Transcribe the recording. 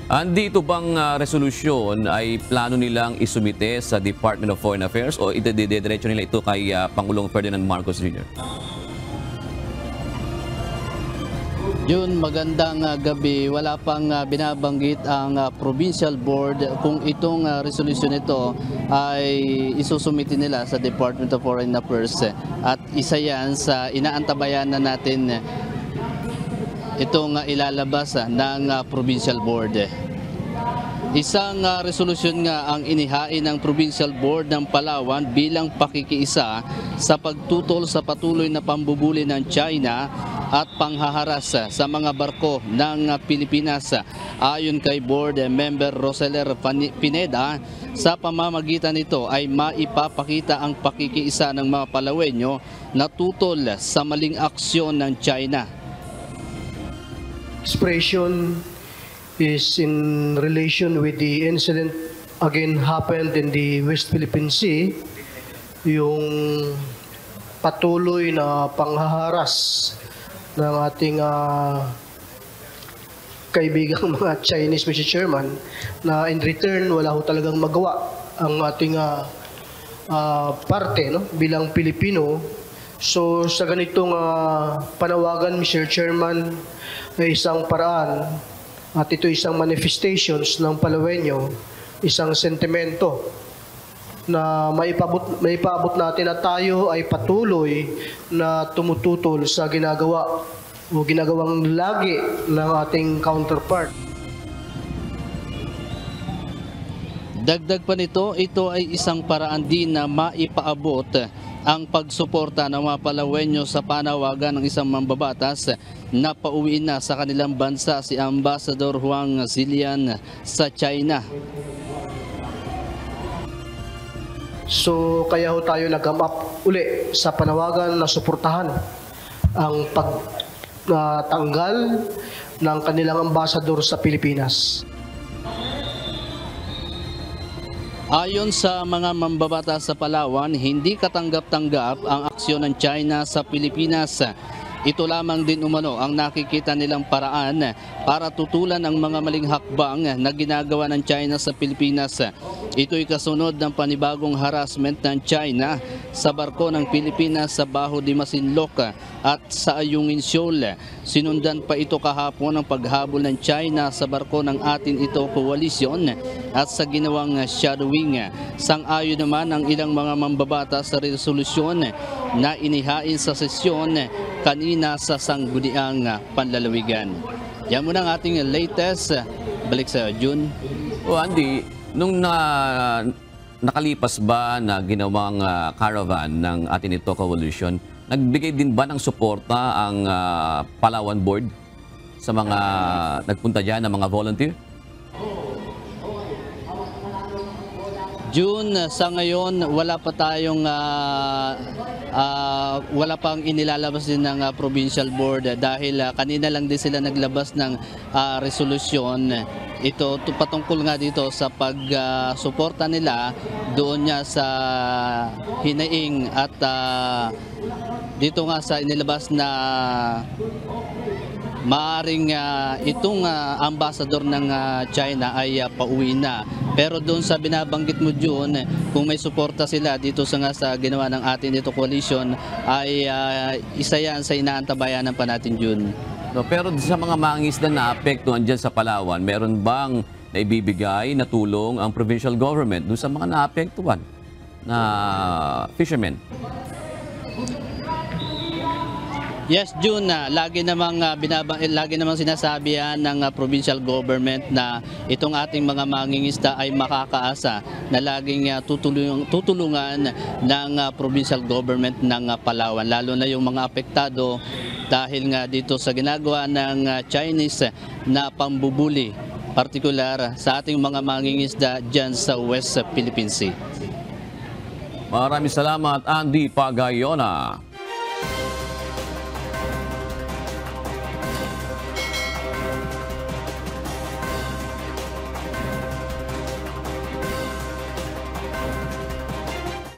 Andi, ito bang resolusyon ay plano nilang isumite sa Department of Foreign Affairs o idediretso nila ito kay Pangulong Ferdinand Marcos Jr.? Yun, magandang gabi. Wala pang binabanggit ang Provincial Board kung itong resolusyon ito ay isusumiti nila sa Department of Foreign Affairs. At isa yan sa inaantabayan na natin itong ilalabas ng Provincial Board. Isang resolusyon nga ang inihain ng Provincial Board ng Palawan bilang pakikiisa sa pagtutol sa patuloy na pambubuli ng China at panghaharas sa mga barko ng Pilipinas. Ayon kay Board Member Roseler Pineda, sa pamamagitan nito ay maipapakita ang pakikiisa ng mga Palawenyo na tutol sa maling aksyon ng China. Expression is in relation with the incident again happened in the West Philippine Sea, yung patuloy na panghaharas ng ating kaibigang mga Chinese, Mr. Chairman, na in return wala ho talagang magawa ang ating parte, no, bilang Pilipino. So sa ganitong panawagan, Mr. Chairman, ay isang paraan at ito isang manifestations ng Palawenyo, isang sentimento na maipaabot natin na tayo ay patuloy na tumututol sa ginagawa o ginagawang lagi ng ating counterpart. Dagdag pa nito, ito ay isang paraan din na maipaabot ang pagsuporta ng mga Palawenyo sa panawagan ng isang mambabatas na pauwiin na sa kanilang bansa si Ambassador Huang Zilian sa China. So kaya ho tayo nag-up uli sa panawagan na suportahan ang pagtanggal ng kanilang ambassador sa Pilipinas. Ayon sa mga mambabatas sa Palawan, hindi katanggap-tanggap ang aksyon ng China sa Pilipinas. Ito lamang din umano ang nakikita nilang paraan para tutulan ang mga maling hakbang na ginagawa ng China sa Pilipinas. Ito'y kasunod ng panibagong harassment ng China sa barko ng Pilipinas sa Baho de Masinloc at sa Ayungin Shoal. Sinundan pa ito kahapon ang paghabol ng China sa barko ng atin ito koalisyon at sa ginawang shadowing. Sang-ayon naman ang ilang mga mambabatas sa resolusyon na inihain sa sesyon kanina sa Sangguniang Panlalawigan. Yan muna ang ating latest. Balik sa June. Andy, nung nakalipas ba na ginawang caravan ng atin ito coalition, nagbigay din ba ng suporta ang Palawan Board sa mga nagpunta dyan ng mga volunteer? June, sa ngayon wala pa tayong wala pang inilalabas din ng Provincial Board dahil kanina lang din sila naglabas ng resolusyon. Ito patungkol nga dito sa pagsuporta nila doon niya sa hinaing at dito nga sa inilabas na maaring itong ambassador ng China ay pauwi na. Pero doon sa binabanggit mo, June, kung may suporta sila dito sa ginawa ng atin dito coalition, ay isa yan sa inaantabayanan pa natin, June. No, pero sa mga mangingisda na apektuhan dyan sa Palawan, meron bang naibibigay na tulong ang provincial government doon sa mga naapektuhan na fishermen? Yes, June, lagi namang sinasabi ng provincial government na itong ating mga mangingisda ay makakaasa na laging tutulungan ng provincial government ng Palawan, lalo na yung mga apektado dahil nga dito sa ginagawa ng Chinese na pambubuli, partikular sa ating mga mangingisda dyan sa West Philippine Sea. Maraming salamat, Andy Pagayona.